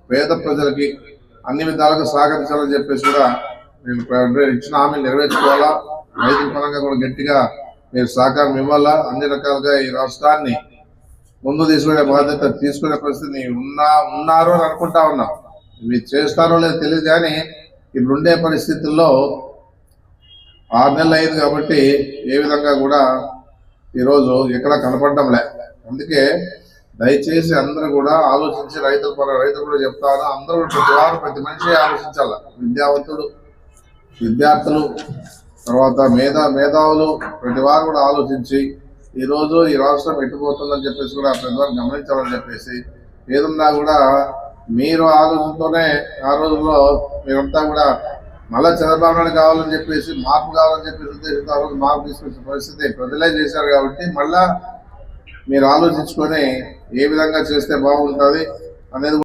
పేద ప్రజలకి అన్ని విధాలుగా సహకరించాలని చెప్పేసి కూడా నేను ఇచ్చిన హామీలు నెరవేర్చుకోవాలా. రైతుల పరంగా కూడా గట్టిగా మీరు సహకారం ఇవ్వాలా. అన్ని రకాలుగా ఈ రాష్ట్రాన్ని ముందు తీసుకునే బాధ్యత తీసుకునే పరిస్థితి ఉన్నారు అని అనుకుంటా ఉన్నాం. ఇవి చేస్తారో లేదో తెలియదు, కానీ ఇప్పుడు ఉండే పరిస్థితుల్లో 6 నెలలు అయింది కాబట్టి ఏ విధంగా కూడా ఈరోజు ఎక్కడా కనపడడంలే. అందుకే దయచేసి అందరూ కూడా ఆలోచించి రైతులు కూడా చెప్తాను, అందరూ ప్రతి మనిషి ఆలోచించాల. విద్యావంతుడు, విద్యార్థులు, తర్వాత మేధావులు ప్రతి వారు కూడా ఆలోచించి ఈరోజు ఈ రాష్ట్రం ఎట్టుపోతుందని చెప్పేసి కూడా ప్రతి వారు గమనించాలని చెప్పేసి, ఏదన్నా కూడా మీరు ఆలోచనతోనే ఆ రోజుల్లో మీరంతా కూడా మళ్ళా చంద్రబాబు నాయుడు కావాలని చెప్పేసి, మార్పు కావాలని చెప్పేసి ఉద్దేశంతో ఆ రోజు మార్పు తీసుకొచ్చిన పరిస్థితి ప్రజలే చేశారు. కాబట్టి మళ్ళా మీరు ఆలోచించుకొని ఏ విధంగా చేస్తే బాగుంటుంది అనేది